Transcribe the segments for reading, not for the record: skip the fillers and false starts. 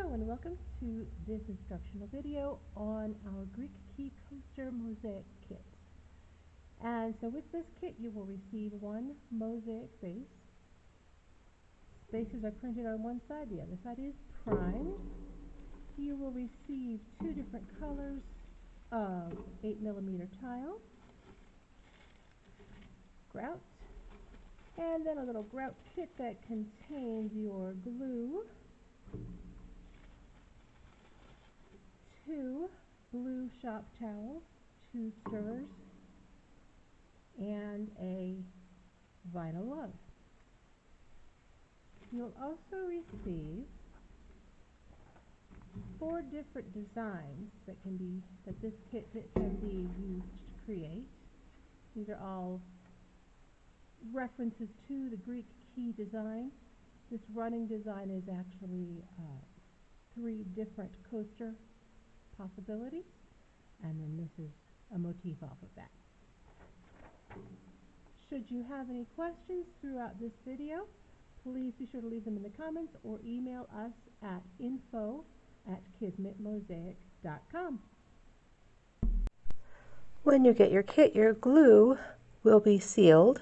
Hello and welcome to this instructional video on our Greek key coaster mosaic kit. And so with this kit you will receive one mosaic base. Bases are printed on one side, the other side is primed. You will receive two different colors of 8mm tile, grout, and then a little grout kit that contains your glue, two blue shop towels, two stirrers, and a vinyl lug. You'll also receive 4 different designs that this kit can be used to create. These are all references to the Greek key design. This running design is actually 3 different coaster possibilities, and then this is a motif off of that. Should you have any questions throughout this video, please be sure to leave them in the comments or email us at info@kismetmosaic.com. When you get your kit, your glue will be sealed,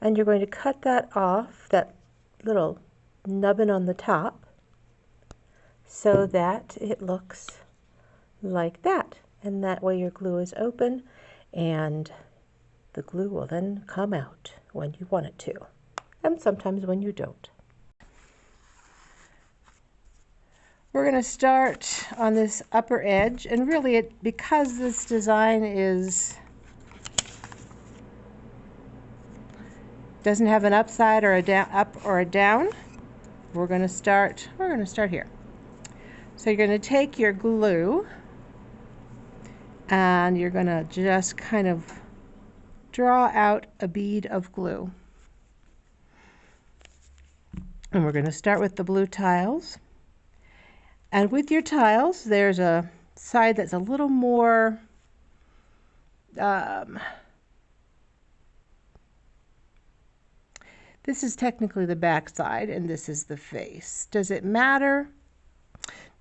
and you're going to cut that off, that little nubbin on the top, so that it looks like that. And that way your glue is open, and the glue will then come out when you want it to, and sometimes when you don't. We're going to start on this upper edge, and really because this design doesn't have an upside or a down, up or a down, we're going to start here. So you're going to take your glue and you're going to just kind of draw out a bead of glue. And we're going to start with the blue tiles. And with your tiles, there's a side that's a little more this is technically the back side, and this is the face. Does it matter?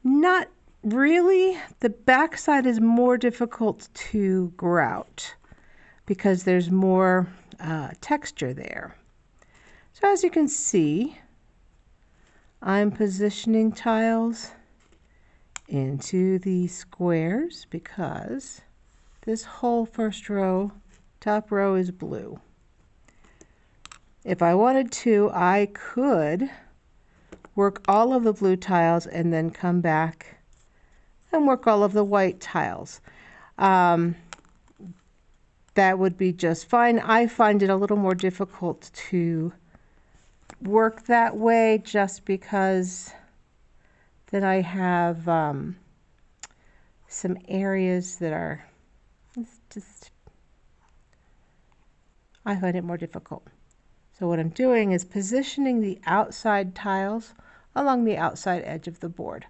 Not really. The back side is more difficult to grout because there's more texture there. So as you can see, I'm positioning tiles into these squares because this whole first row, top row, is blue. If I wanted to, I could work all of the blue tiles and then come back and work all of the white tiles. That would be just fine. I find it a little more difficult to work that way just because then I have some areas that are I find it more difficult. So what I'm doing is positioning the outside tiles along the outside edge of the board.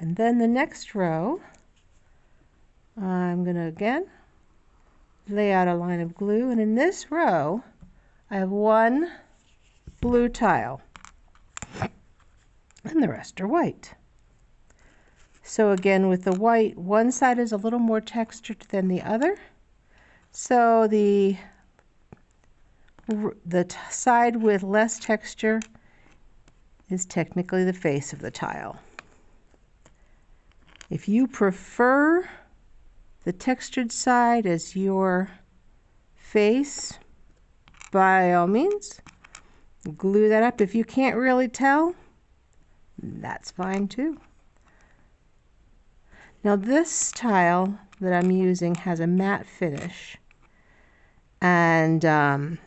And then the next row, I'm going to again lay out a line of glue, and in this row I have one blue tile and the rest are white. So again, with the white, one side is a little more textured than the other. So the side with less texture is technically the face of the tile. If you prefer the textured side as your face, by all means, glue that up. If you can't really tell, that's fine too. Now this tile that I'm using has a matte finish, and I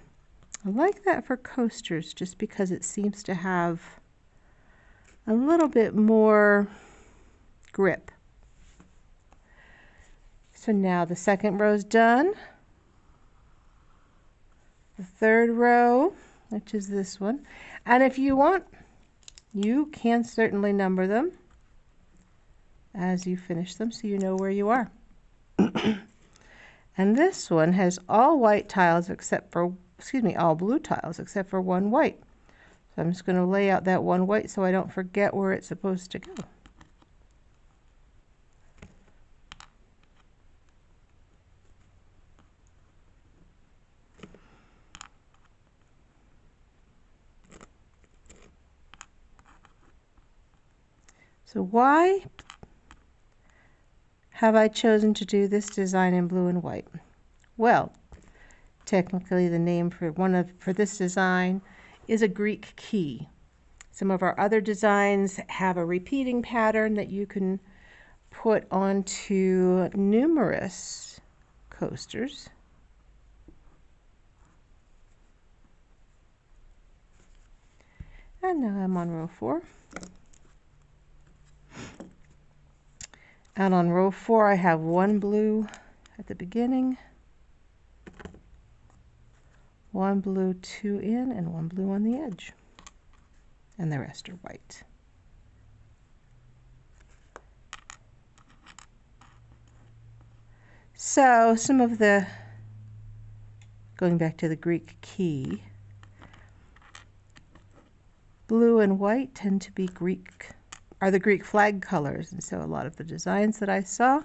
like that for coasters just because it seems to have a little bit more grip. So now the second row's done. The third row, which is this one, and if you want, you can certainly number them as you finish them so you know where you are. And this one has all white tiles except for, all blue tiles except for one white. So I'm just going to lay out that one white so I don't forget where it's supposed to go. So why have I chosen to do this design in blue and white? Well, technically the name for this design is a Greek key. Some of our other designs have a repeating pattern that you can put onto numerous coasters. And now I'm on row 4. And on row 4 I have one blue at the beginning, one blue, 2 in, and one blue on the edge. And the rest are white. So some of the, going back to the Greek key, blue and white tend to be are the Greek flag colors, and so a lot of the designs that I saw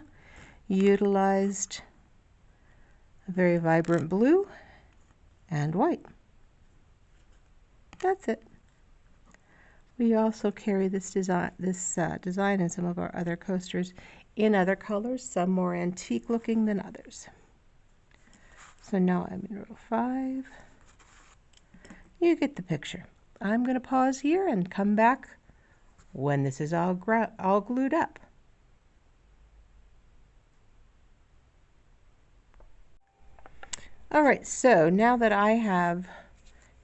utilized a very vibrant blue and white. That's it. We also carry this design in some of our other coasters in other colors, some more antique looking than others. So now I'm in row 5. You get the picture. I'm going to pause here and come back when this is all glued up. All right, so now that I have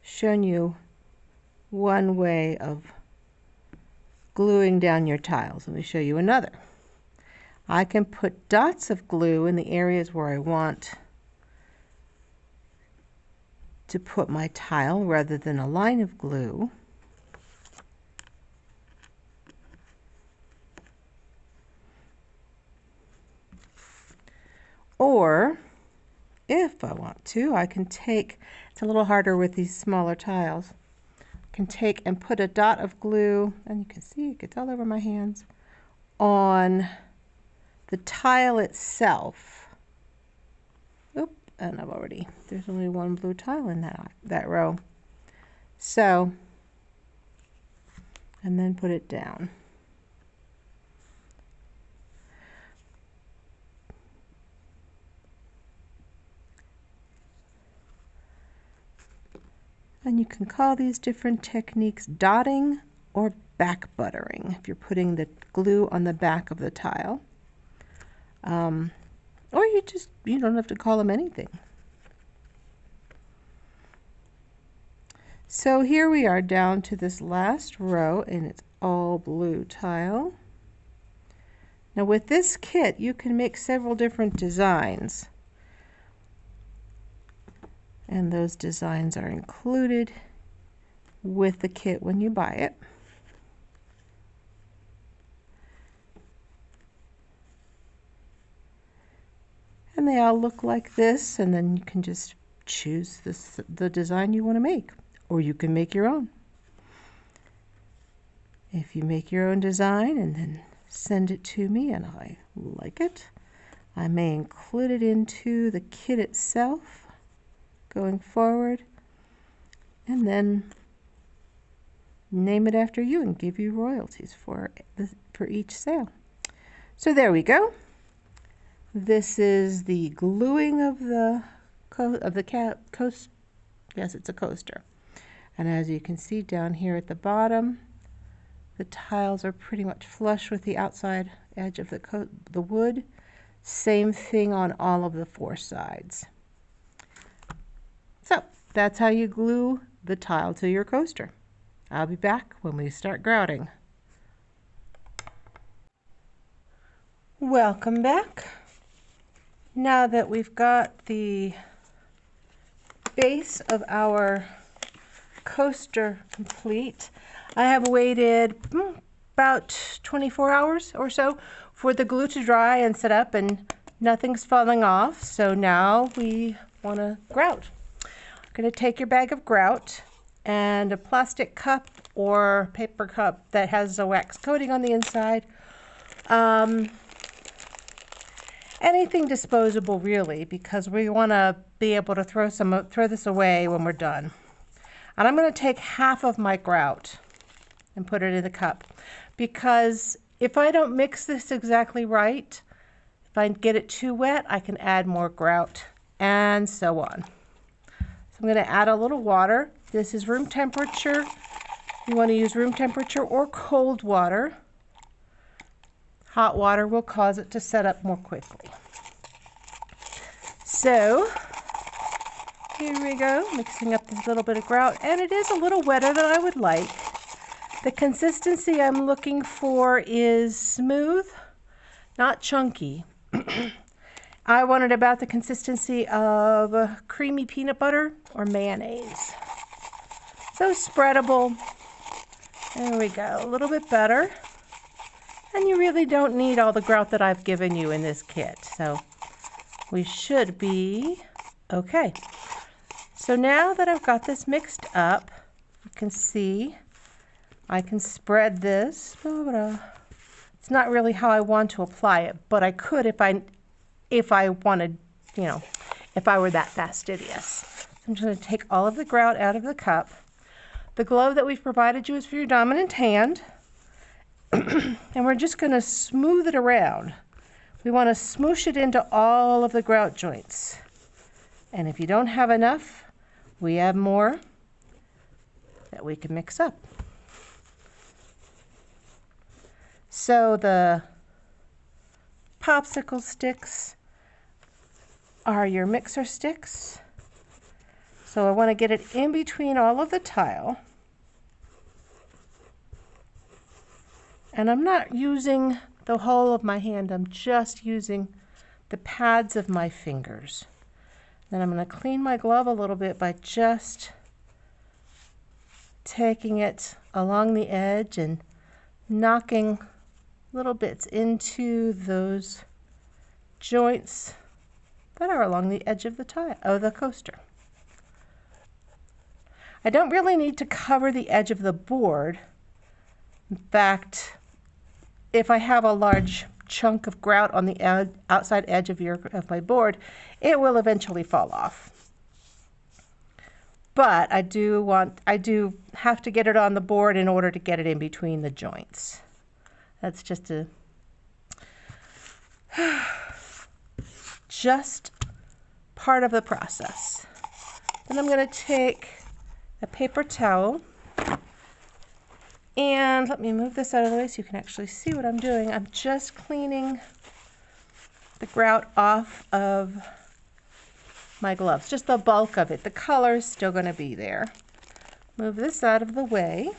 shown you one way of gluing down your tiles, let me show you another. I can put dots of glue in the areas where I want to put my tile rather than a line of glue. Or if I want to, I can take, it's a little harder with these smaller tiles, I can take and put a dot of glue, and you can see it gets all over my hands, on the tile itself. Oop, and there's only one blue tile in that row. So, and then put it down. And you can call these different techniques dotting or back buttering if you're putting the glue on the back of the tile. Or you don't have to call them anything. So here we are down to this last row, and it's all blue tile. Now with this kit you can make several different designs, and those designs are included with the kit when you buy it. And they all look like this, and then you can just choose the design you want to make, or you can make your own. If you make your own design and then send it to me and I like it, I may include it into the kit itself going forward, and then name it after you and give you royalties for each sale. So there we go. This is the gluing of the coast. Yes, it's a coaster. And as you can see down here at the bottom, the tiles are pretty much flush with the outside edge of the wood. Same thing on all of the 4 sides. So that's how you glue the tile to your coaster. I'll be back when we start grouting. Welcome back. Now that we've got the base of our coaster complete, I have waited about 24 hours or so for the glue to dry and set up, and nothing's falling off. So now we want to grout. I'm going to take your bag of grout and a plastic cup or paper cup that has a wax coating on the inside. Anything disposable really, because we want to be able to throw this away when we're done. And I'm going to take half of my grout and put it in the cup, because if I don't mix this exactly right, if I get it too wet, I can add more grout and so on. So I'm going to add a little water. This is room temperature. You want to use room temperature or cold water. Hot water will cause it to set up more quickly. So here we go, mixing up this little bit of grout, and it is a little wetter than I would like. The consistency I'm looking for is smooth, not chunky. I want it about the consistency of creamy peanut butter or mayonnaise. So spreadable. There we go, a little bit better. And you really don't need all the grout that I've given you in this kit. So we should be okay. So now that I've got this mixed up, you can see I can spread this. It's not really how I want to apply it, but I could if I wanted, you know, if I were that fastidious. I'm just going to take all of the grout out of the cup. The glove that we've provided you is for your dominant hand. And we're just going to smooth it around. We want to smoosh it into all of the grout joints. And if you don't have enough, we have more that we can mix up. So the popsicle sticks are your mixer sticks. So I want to get it in between all of the tile. And I'm not using the whole of my hand, I'm just using the pads of my fingers. Then I'm going to clean my glove a little bit by just taking it along the edge and knocking little bits into those joints that are along the edge of the coaster. I don't really need to cover the edge of the board. In fact, if I have a large chunk of grout on the outside edge of my board, it will eventually fall off. But I do have to get it on the board in order to get it in between the joints. That's just just part of the process. Then I'm going to take a paper towel, and let me move this out of the way so you can actually see what I'm doing. I'm just cleaning the grout off of my gloves, just the bulk of it. The color is still going to be there. Move this out of the way.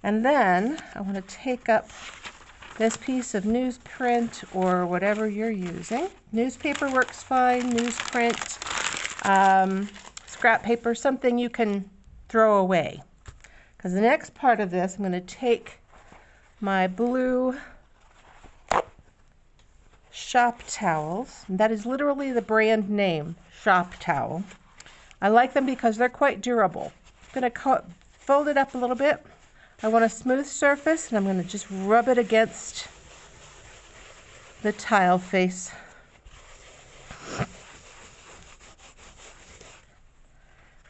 And then I want to take up this piece of newsprint or whatever you're using. Newspaper works fine, newsprint, scrap paper, something you can throw away. Because the next part of this, I'm going to take my blue shop towels. And that is literally the brand name, shop towel. I like them because they're quite durable. I'm going to fold it up a little bit. I want a smooth surface, and I'm going to just rub it against the tile face.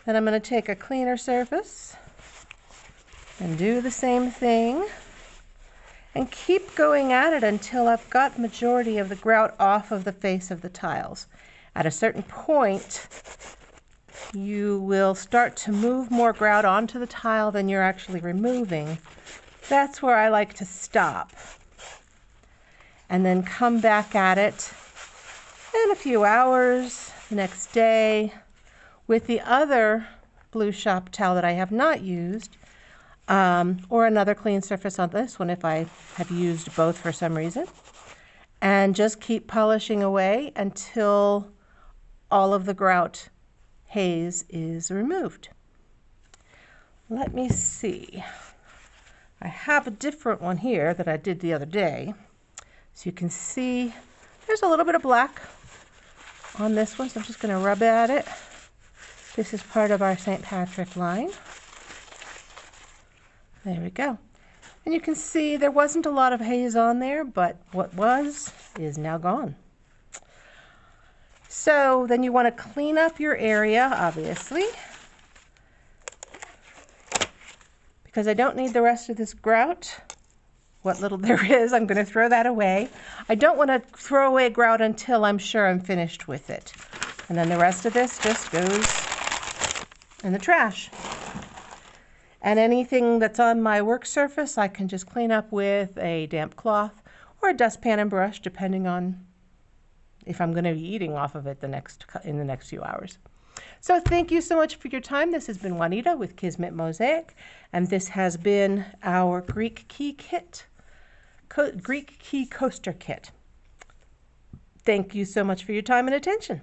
Then I'm going to take a cleaner surface and do the same thing and keep going at it until I've got majority of the grout off of the face of the tiles. At a certain point, you will start to move more grout onto the tile than you're actually removing. That's where I like to stop and then come back at it in a few hours, the next day, with the other blue shop towel that I have not used, or another clean surface on this one if I have used both for some reason, and just keep polishing away until all of the grout haze is removed. Let me see. I have a different one here that I did the other day. So you can see there's a little bit of black on this one, so I'm just going to rub at it This is part of our St. Patrick line. There we go. And you can see there wasn't a lot of haze on there, but what was is now gone. So then you want to clean up your area, obviously, because I don't need the rest of this grout. What little there is, I'm going to throw that away. I don't want to throw away grout until I'm sure I'm finished with it. And then the rest of this just goes in the trash. And anything that's on my work surface, I can just clean up with a damp cloth or a dustpan and brush, depending on if I'm going to be eating off of it in the next few hours. So thank you so much for your time. This has been Juanita with Kismet Mosaic, and this has been our Greek key kit, Greek key coaster kit. Thank you so much for your time and attention.